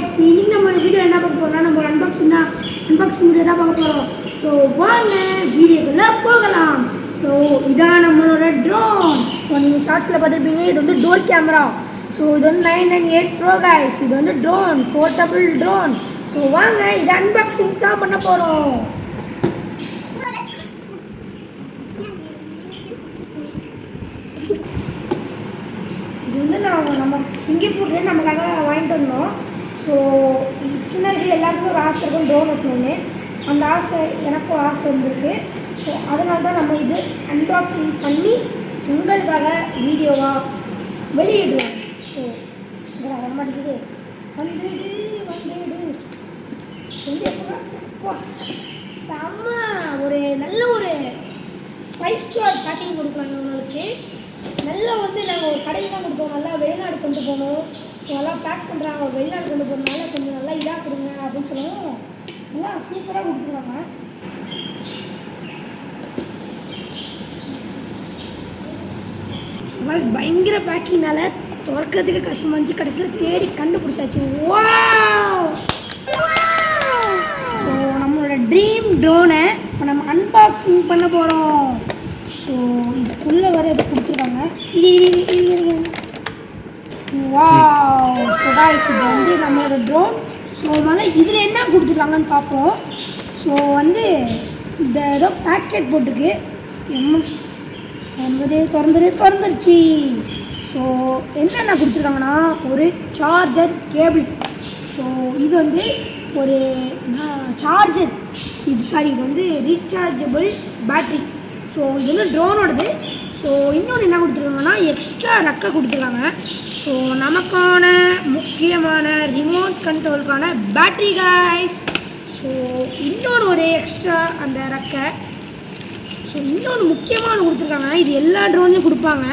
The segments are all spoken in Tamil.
गाइस இன்னைக்கு நம்ம வீடியோ என்ன பார்க்க போறோம்னா நம்ம அன்பாக்சிங் வீடியோ தான் பார்க்க போறோம். ஸோ வாங்க வீடியோக்குள்ள போகலாம். ஸோ இதான் நம்மளோட ட்ரோன். ஸோ நீங்கள் ஷார்ட்ஸில் பார்த்துருப்பீங்க, இது வந்து டோர் கேமரா. ஸோ இது வந்து 998 Pro guys. இது வந்து ட்ரோன், போர்ட்டபிள் ட்ரோன். ஸோ வாங்க இதை அன்பாக்சிங் தான் பண்ண போகிறோம். இது வந்து நம்ம சிங்கப்பூர்லேயே நமக்காக வாங்கிட்டு வந்தோம். ஸோ சின்ன வயசில் எல்லாருக்கும் ஒரு ஆசை இருக்கும் ட்ரோன் வைக்கணும்னு. அந்த ஆசை எனக்கும் ஆசை இருந்திருக்கு. ஸோ அதனால தான் நம்ம இது அன்பாக்சிங் பண்ணி உங்களுக்காக வீடியோவாக வெளியிடுவோம். ஸோ இதில் வர மாட்டேங்குது. வந்துடு செம்ம ஒரு நல்ல ஒரு 5 ஸ்டார் பேக்கிங் கொடுக்குறாங்க உங்களுக்கு. நல்லா வந்து நாங்கள் ஒரு கடையில் தான் கொடுத்தோம். நல்லா வெளிநாடு கொண்டு போகணும், நல்லா பேக் பண்ணுறாங்க. வெளிநாடு கொண்டு போகிறதுனால கொஞ்சம் நல்லா இதாக கொடுங்க அப்படின்னு சொல்லுவோம். நல்லா சூப்பராக கொடுத்துருவாங்க. பயங்கர பேக்கிங்னால திறக்கிறதுக்கு கஷ்டமாக இருந்துச்சு. கடைசியில் தேடி கண்டுபிடிச்சாச்சு. ஸோ நம்மளோட ட்ரீம் ட்ரோனை இப்போ நம்ம அன்பாக்சிங் பண்ண போகிறோம். ஸோ இதுக்குள்ளே வர இதை கொடுத்துருக்காங்க. இது வாவ். ஸோ காய்ஸ் இது வந்து நம்மளோட ட்ரோன். ஸோ அதனால் இதில் என்ன கொடுத்துருக்காங்கன்னு பார்ப்போம். ஸோ வந்து இந்த ஏதோ பேக்கெட் போட்டுருக்கு. திறந்துருச்சு. ஸோ என்னென்ன கொடுத்துருக்காங்கன்னா ஒரு சார்ஜர் கேபிள். ஸோ இது வந்து ஒரு சார்ஜர், இது வந்து ரீசார்ஜபிள் பேட்ரி. ஸோ இது வந்து ட்ரோனோடது. ஸோ இன்னொன்று என்ன கொடுத்துருக்காங்கன்னா எக்ஸ்ட்ரா ரெக்கை கொடுத்துருக்காங்க. ஸோ நமக்கான முக்கியமான ரிமோட் கண்ட்ரோலுக்கான பேட்ரி காய்ஸ். ஸோ இன்னொன்று ஒரு எக்ஸ்ட்ரா அந்த ரெக்கை. ஸோ இன்னொன்று முக்கியமான கொடுத்துருக்காங்க. இது எல்லா ட்ரோன்லையும் கொடுப்பாங்க.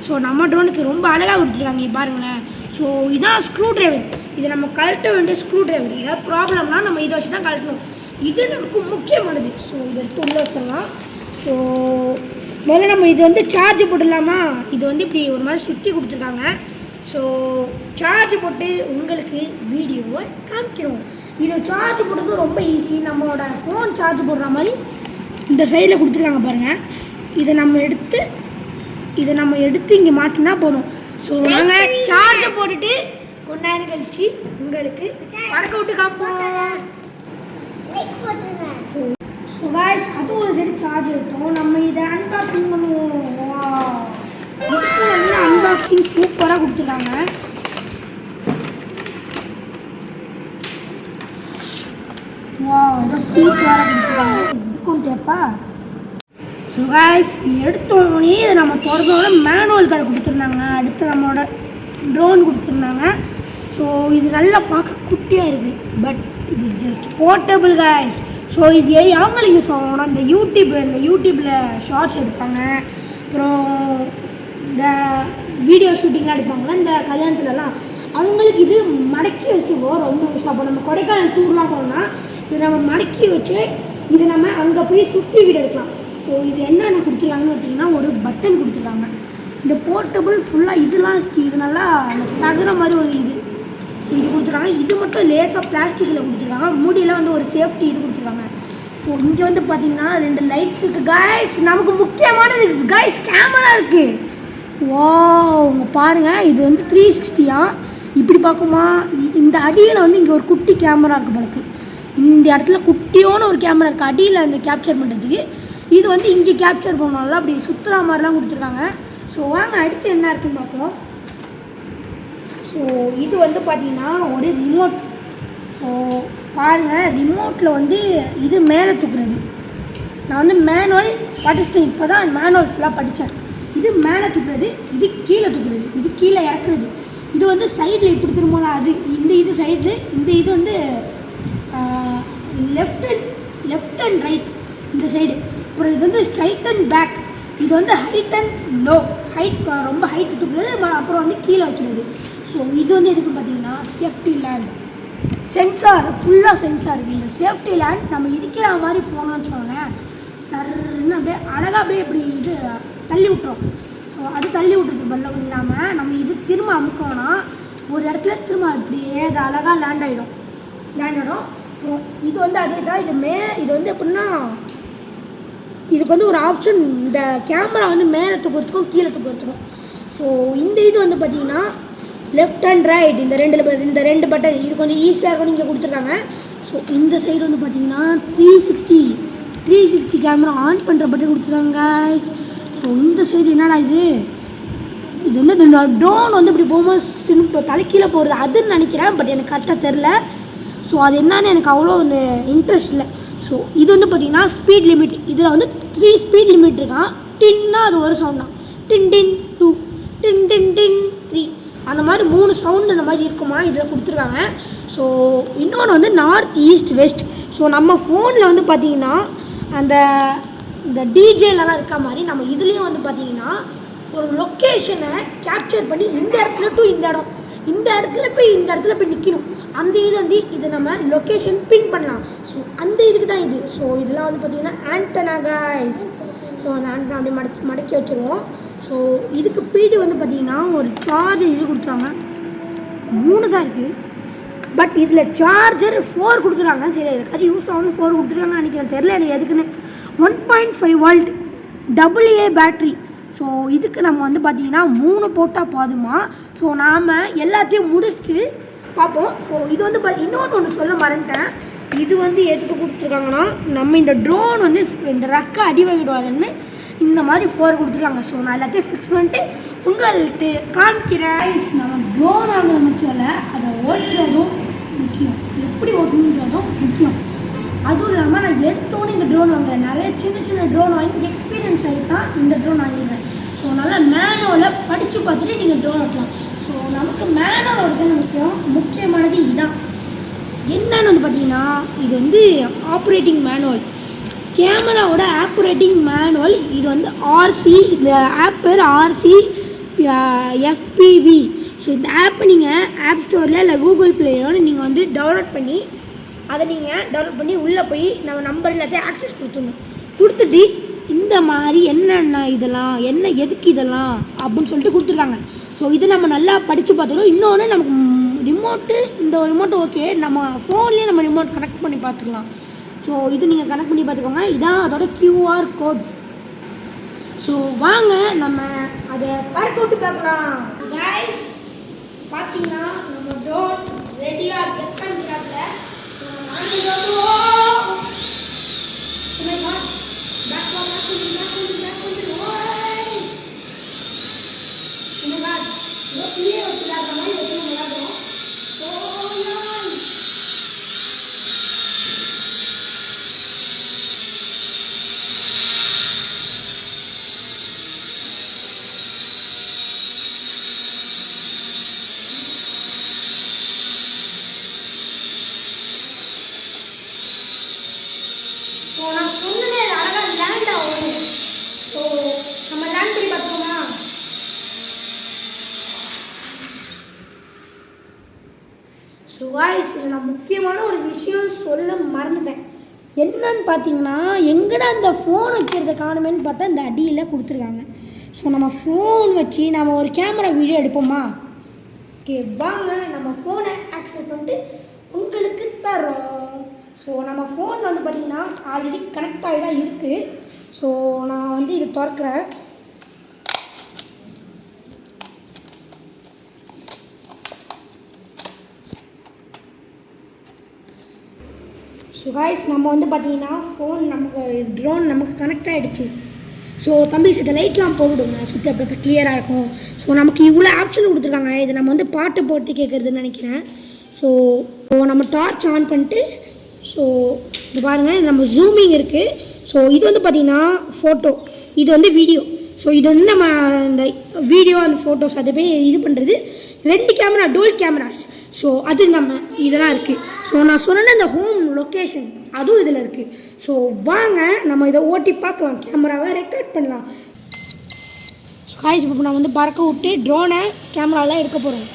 ஸோ நம்ம ட்ரோனுக்கு ரொம்ப அழகாக கொடுத்துருக்காங்க. பாருங்களேன். ஸோ இதான் ஸ்க்ரூ ட்ரைவர். இது நம்ம கழட்ட வேண்டிய ஸ்க்ரூ ட்ரைவர். ஏதாவது ப்ராப்ளம்னா நம்ம இதை வச்சு தான் கழட்டணும். இது நமக்கு முக்கியமானது. ஸோ இதை எடுத்து உள்ளே வச்சிடலாம். ஸோ முதல்ல நம்ம இது வந்து சார்ஜ் போட்டுடலாமா. இது வந்து இப்படி ஒரு மாதிரி சுற்றி கொடுத்துருக்காங்க. ஸோ சார்ஜ் போட்டு உங்களுக்கு வீடியோவை காமிக்கிறோம். இது சார்ஜ் போடுறது ரொம்ப ஈஸி. நம்மளோட ஃபோன் சார்ஜ் போடுற மாதிரி இந்த சைடில் கொடுத்துருக்காங்க பாருங்கள். இதை நம்ம எடுத்து இங்கே மாட்டினா போதும். ஸோ நாங்கள் சார்ஜை போட்டுட்டு கொஞ்ச நேரம் கழிச்சு உங்களுக்கு பறக்க விட்டு காப்போம். ஸோ காய்ஸ் அது ஒரு சைடு சார்ஜ் எடுத்தோம். நம்ம இதை அன்பாக்சிங் பண்ணுவோம். நல்லா அன்பாக்சிங் சூப்பராக கொடுத்துருக்காங்க. சூப்பராக கொடுத்துருக்காங்க. இதுக்கும் டேப்பா. ஸோ காய்ஸ் எடுத்தோடனே இதை நம்ம திறந்தோட மேனுவல் கார்டு கொடுத்துருந்தாங்க. அடுத்து நம்மளோட ட்ரோன் கொடுத்துருந்தாங்க. ஸோ இது நல்லா பார்க்க குட்டியாக இருக்குது. பட் இது ஜஸ்ட் போர்ட்டபிள் காய்ஸ். ஸோ இது அவங்களுக்கு யூஸ் ஆகணும். இந்த யூடியூப்பில் ஷார்ட்ஸ் எடுப்பாங்க, அப்புறம் இந்த வீடியோ ஷூட்டிங்லாம் எடுப்பாங்களா இந்த கல்யாணத்துலலாம், அவங்களுக்கு இது மடக்கி வச்சுட்டு ரொம்ப யூஸ் ஆகும். நம்ம கொடைக்கானல் டூர்லாம் போனோம்னா இது நம்ம மடக்கி வச்சு இது நம்ம அங்கே போய் சுற்றி வீடியோ எடுக்கலாம். ஸோ இது என்னென்ன கொடுத்துருக்காங்கன்னு பார்த்தீங்கன்னா ஒரு பட்டன் கொடுத்துருக்காங்க. இந்த போர்ட்டபிள் ஃபுல்லாக இதெல்லாம் இது நல்லா நகர மாதிரி ஒரு இது கொடுத்துருக்காங்க. இது மட்டும் லேசாக பிளாஸ்டிக்கில் கொடுத்துருக்காங்க. மூடியெல்லாம் வந்து ஒரு சேஃப்டி இது கொடுத்துருக்காங்க. ஸோ இங்கே வந்து பார்த்தீங்கன்னா 2 லைட்ஸ் இருக்குது காய்ஸ். நமக்கு முக்கியமானது காய்ஸ் கேமரா இருக்குது. உங்க பாருங்கள். இது வந்து 360 இப்படி பார்க்குமா. இந்த அடியில் வந்து இங்கே ஒரு குட்டி கேமரா இருக்குது பழக்கு. இந்த இடத்துல குட்டியோன்னு ஒரு கேமரா இருக்குது அடியில் அந்த கேப்சர் பண்ணுறதுக்கு. இது வந்து இங்கே கேப்சர் பண்ணால அப்படி சுற்றுற மாதிரிலாம் கொடுத்துருக்காங்க. ஸோ வாங்க அடுத்து என்ன இருக்குன்னு பார்ப்போம். ஸோ இது வந்து பார்த்திங்கன்னா ஒரு ரிமோட். ஸோ பாருங்கள், ரிமோட்டில் வந்து இது மேலே தூக்குறது. நான் வந்து மேனுவல் படிச்சிட்டேன். இப்போ தான் மேனுவல் ஃபுல்லாக படித்தேன். இது மேலே தூக்குறது, இது கீழே தூக்குறது, இது கீழே இறக்குறது. இது வந்து சைடில் இப்படி திரும்பலாம். அது இந்த இது சைடு, இந்த இது வந்து லெஃப்ட் அண்ட் ரைட் இந்த சைடு. அப்புறம் இது வந்து ஸ்ட்ரைட் அண்ட் பேக். இது வந்து ஹைட் அண்ட் லோ. ரொம்ப ஹைட் தூக்குறது, அப்புறம் வந்து கீழே வைக்கிறது. ஸோ இது வந்து எதுக்கு பார்த்தீங்கன்னா சேஃப்டி லேண்ட். சென்சார் ஃபுல்லாக சென்சார் இருக்குது. இந்த சேஃப்டி லேண்ட் நம்ம இடிக்கிற மாதிரி போனோம்னு வச்சுக்கோங்களேன், சர்ன்னு அப்படியே அழகாக அப்படியே இப்படி இது தள்ளி விட்டுரும். ஸோ அது தள்ளி விட்டுறது பல்லம் இல்லாமல் நம்ம இது திரும்ப அமுக்கோன்னா ஒரு இடத்துல திரும்ப அப்படியே அது அழகாக லேண்ட் ஆகிடும். அப்புறம் இது வந்து அதே தான். இது வந்து எப்படின்னா இதுக்கு வந்து ஒரு ஆப்ஷன், இந்த கேமரா வந்து மேலே தூக்கிறதுக்கும் கீழே தூக்கிறதுக்கும். ஸோ இந்த இது வந்து பார்த்திங்கன்னா லெஃப்ட் அண்ட் ரைட் இந்த ரெண்டு பட்டன் இது கொஞ்சம் ஈஸியாக இருக்கும் இங்கே கொடுத்துருக்காங்க. ஸோ இந்த சைடு வந்து பார்த்திங்கன்னா 360 கேமரா ஆன் பண்ணுற பட்டன் கொடுத்துருக்காங்க. ஸோ இந்த சைடு என்னடா இது வந்து இந்த ட்ரோன் வந்து இப்படி போகும்போது தலைக்கீழே போகிறது அதுன்னு நினைக்கிறேன். பட் எனக்கு கரெக்டாக தெரில. ஸோ அது என்னன்னு எனக்கு அவ்வளோ வந்து இன்ட்ரெஸ்ட் இல்லை. ஸோ இது வந்து பார்த்திங்கன்னா ஸ்பீட் லிமிட். இதில் வந்து 3 ஸ்பீட் லிமிட் இருக்கான். டின்னா அது ஒரு சவுண்ட் தான். டின் டின் 2 டின் டின் டின் 3 அந்த மாதிரி 3 சவுண்டு அந்த மாதிரி இருக்குமா இதில் கொடுத்துருக்காங்க. ஸோ இன்னொன்று வந்து நார்த் ஈஸ்ட் வெஸ்ட். ஸோ நம்ம ஃபோனில் வந்து பார்த்திங்கன்னா இந்த டிஜேலலாம் இருக்க மாதிரி நம்ம இதுலேயும் வந்து பார்த்திங்கன்னா ஒரு லொக்கேஷனை கேப்சர் பண்ணி இந்த இடத்துல டு இந்த இடத்துல போய் நிற்கணும். அந்த இது வந்து இது நம்ம லொக்கேஷன் பின் பண்ணலாம். ஸோ அந்த இதுக்கு தான் இது. ஸோ இதெல்லாம் வந்து பார்த்திங்கன்னா ஆண்டனா கைஸ். ஸோ அந்த ஆண்டனா அப்படியே மடக்கி வச்சுருவோம். ஸோ இதுக்கு பீடு வந்து பார்த்திங்கன்னா ஒரு சார்ஜர் இது கொடுத்துருவாங்க. 3 தான் இருக்குது. பட் இதில் சார்ஜர் 4 கொடுத்துருக்காங்க. சரி அது யூஸ் ஆகணும் 4 கொடுத்துருக்காங்கன்னு நினைக்கிறேன். தெரில எனக்கு எதுக்குன்னு. 1.5 வோல்ட் AA பேட்ரி. ஸோ இதுக்கு நம்ம வந்து பார்த்திங்கன்னா 3 போட்டால் போதுமா. ஸோ நாம் எல்லாத்தையும் முடிச்சுட்டு பார்ப்போம். ஸோ இது வந்து இன்னொன்று சொல்ல மறந்துட்டேன். இது வந்து எதுக்கு கொடுத்துருக்காங்கன்னா நம்ம இந்த ட்ரோன் வந்து இந்த ரெக்கை அடி வாங்கிடுவாதுன்னு இந்த மாதிரி 4 கொடுத்துருக்காங்க. ஸோ நான் எல்லாத்தையும் ஃபிக்ஸ் பண்ணிட்டு உங்கள்கிட்ட காமிக்கிறேன். நம்ம ட்ரோன் வாங்குறது முக்கியம் இல்லை, அதை ஓட்டுறதும் முக்கியம், எப்படி ஓட்டணுன்றதும் முக்கியம். அதுவும் இல்லாமல் நான் எடுத்தோன்னே இந்த ட்ரோன் வாங்குறேன். நிறைய சின்ன ட்ரோன் வாங்கி எக்ஸ்பீரியன்ஸ் ஆகி தான் இந்த ட்ரோன் வாங்கிடுறேன். ஸோ நல்லா மேனுவலை படித்து பார்த்துட்டு நீங்கள் ட்ரோன் ஓட்டலாம். ஸோ நமக்கு மேனுவலோட சேர்ந்து முக்கியமானது இதுதான். என்னன்னு வந்து பார்த்தீங்கன்னா இது வந்து ஆப்ரேட்டிங் மேனுவல், கேமராவோட ஆப்ரேட்டிங் மேனுவல். இது வந்து ஆர்சி, இந்த ஆப் பேர் ஆர்சி FPV. ஸோ இந்த ஆப்பை நீங்கள் ஆப் ஸ்டோரில் இல்லை கூகுள் ப்ளேயோடு நீங்கள் வந்து டவுன்லோட் பண்ணி உள்ளே போய் நம்ம நம்பர் எல்லாத்தையும் ஆக்சஸ் கொடுத்துட்டு இந்த மாதிரி என்னென்ன இதெல்லாம் எதுக்கு இதெல்லாம் அப்படின்னு சொல்லிட்டு கொடுத்துருக்காங்க. ஸோ இதை நம்ம நல்லா படித்து பார்த்துக்கணும். இன்னொன்று நமக்கு இந்த ரிமோட்டு ஓகே, நம்ம ஃபோன்லேயே நம்ம ரிமோட் கனெக்ட் பண்ணி பார்த்துக்கலாம். ஸோ இது நீங்கள் கனெக்ட் பண்ணி பார்த்துக்கோங்க. இதான் அதோட QR கோட். ஸோ வாங்க நம்ம அதை பறக்க விட்டு பார்க்கலாம். கைஸ் பார்த்தீங்கன்னா நம்ம ட்ரோன் ரெடியாக கெட் பண்ணிக்கிறாங்க. ஸோ நான் சொன்னதே அழகாக லேண்ட் ஆகும். ஸோ நம்ம லேண்ட் பண்ணி பார்த்துக்கோமா. ஸோ காய்ஸ் நான் முக்கியமான ஒரு விஷயம் சொல்ல மறந்துட்டேன். என்னன்னு பார்த்தீங்கன்னா எங்கடா அந்த ஃபோன் வைக்கிறத காணுமேன்னு பார்த்தா இந்த அடியில் கொடுத்துருக்காங்க. ஸோ நம்ம ஃபோன் வச்சு நம்ம ஒரு கேமரா வீடியோ எடுப்போமா. ஓகே வாங்க நம்ம ஃபோனை ஆக்சஸ் பண்ணிட்டு உங்களுக்கு தரோம். ஸோ நம்ம ஃபோன் வந்து பார்த்திங்கன்னா ஆல்ரெடி கனெக்ட் ஆகி தான் இருக்குது. ஸோ நான் வந்து இது திறக்கிறேன். ஸோ காய்ஸ் நம்ம வந்து பார்த்திங்கன்னா ஃபோன் ட்ரோன் நமக்கு கனெக்ட் ஆகிடுச்சு. ஸோ தம்பி சித்த லைட்லாம் போட்டுவிடுங்க, சுற்றி அப்போ கிளியராக இருக்கும். ஸோ நமக்கு இவ்வளோ ஆப்ஷன் கொடுத்துருக்காங்க. இது நம்ம வந்து பாட்டு போட்டு கேட்குறதுன்னு நினைக்கிறேன். ஸோ நம்ம டார்ச் ஆன் பண்ணிட்டு ஸோ இது பாருங்கள் நம்ம ஜூமிங் இருக்குது. ஸோ இது வந்து பார்த்திங்கன்னா ஃபோட்டோ, இது வந்து வீடியோ. ஸோ இது வந்து நம்ம இந்த வீடியோ அந்த ஃபோட்டோஸ் அதை போய் இது பண்ணுறது 2 கேமரா டூல் கேமராஸ். ஸோ அது நம்ம இதெல்லாம் இருக்குது. ஸோ நான் சொன்ன இந்த ஹோம் லொக்கேஷன் அதுவும் இதில் இருக்குது. ஸோ வாங்க நம்ம இதை ஓட்டி பார்க்கலாம், கேமராவை ரெக்கார்ட் பண்ணலாம். ஸோ காய்ச்சி இப்போ நான் வந்து பறக்க விட்டு ட்ரோனை கேமராலாம் எடுக்க போகிறோம்.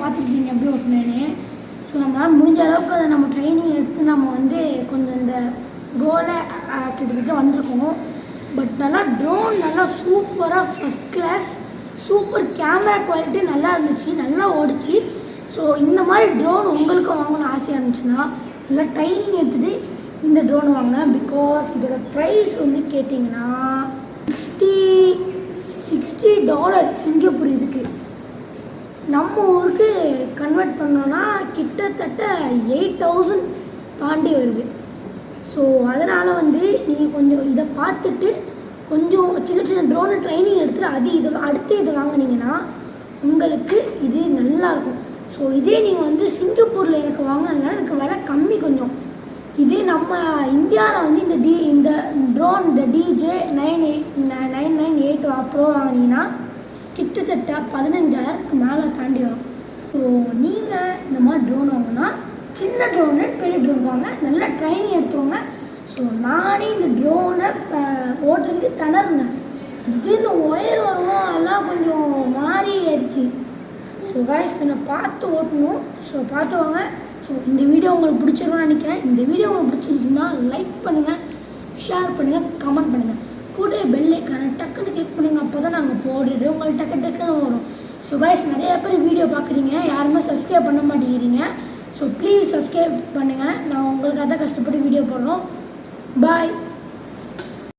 பார்த்துருப்பீங்க எப்படி ஓட்டினேன்னு. ஸோ நம்மளால் முடிஞ்ச அளவுக்கு அதை நம்ம ட்ரைனிங் எடுத்து நம்ம வந்து கொஞ்சம் இந்த கோலை கிட்டத்தட்ட வந்திருக்கோம். பட் நல்லா ட்ரோன் நல்லா சூப்பராக first class super camera quality நல்லா இருந்துச்சு, நல்லா ஓடிச்சு. ஸோ இந்த மாதிரி ட்ரோன் உங்களுக்கு வாங்கணும்னு ஆசையாக இருந்துச்சுன்னா நல்லா ட்ரைனிங் எடுத்துகிட்டு இந்த ட்ரோன் வாங்க. பிகாஸ் இதோட ப்ரைஸ் வந்து கேட்டிங்கன்னா $60 சிங்கப்பூர் இருக்குது. நம்ம ஊருக்கு கன்வெர்ட் பண்ணோன்னா கிட்டத்தட்ட 8000 தாண்டி வருது. ஸோ அதனால் வந்து நீங்கள் கொஞ்சம் இதை பார்த்துட்டு கொஞ்சம் சின்ன சின்ன ட்ரோனை ட்ரைனிங் எடுத்துகிட்டு இது அடுத்து இது வாங்கினீங்கன்னா உங்களுக்கு இது நல்லாயிருக்கும். ஸோ இதே நீங்கள் வந்து சிங்கப்பூரில் எனக்கு வாங்கினதுனால எனக்கு விலை கம்மி கொஞ்சம். இதே நம்ம இந்தியாவில் வந்து இந்த ட்ரோன் இந்த DJI-99 ப்ரோ வாங்கினீங்கன்னா கிட்டத்தட்ட 15,000க்கு மேலே தாண்டி வரும். ஸோ நீங்கள் இந்த மாதிரி ட்ரோன் வாங்கினா சின்ன ட்ரோனு பெரிய ட்ரோன் வாங்க, நல்லா ட்ரைனிங் எடுத்துவாங்க. ஸோ நானே இந்த ட்ரோனை ஓட்டுறதுக்கு திணறினேன். திடீர்னு ஒயர் வருவோம் எல்லாம் கொஞ்சம் மாறி ஆயிடுச்சு. ஸோ காய்ஸ் கொஞ்சம் பார்த்து ஓட்டணும். ஸோ பார்த்துவாங்க. ஸோ இந்த வீடியோ உங்களுக்கு பிடிச்சிருக்கும்னு நினைக்கிறேன். இந்த வீடியோ உங்களுக்கு பிடிச்சிருந்துச்சுன்னா லைக் பண்ணுங்கள், ஷேர் பண்ணுங்கள், கமெண்ட் பண்ணுங்கள். கூட பெல் ஐக்கானை டக்குன்னு கிளிக் பண்ணுங்கள். அப்போ தான் நாங்கள் போடுறது உங்களுக்கு டக்குன்னு வரும். ஸோ காய்ஸ் நிறைய பேர் வீடியோ பார்க்குறீங்க, யாருமே சப்ஸ்கிரைப் பண்ண மாட்டேங்கிறீங்க. ஸோ ப்ளீஸ் சப்ஸ்கிரைப் பண்ணுங்கள். நான் உங்களுக்காக தான் கஷ்டப்பட்டு வீடியோ போடுறோம். பாய்.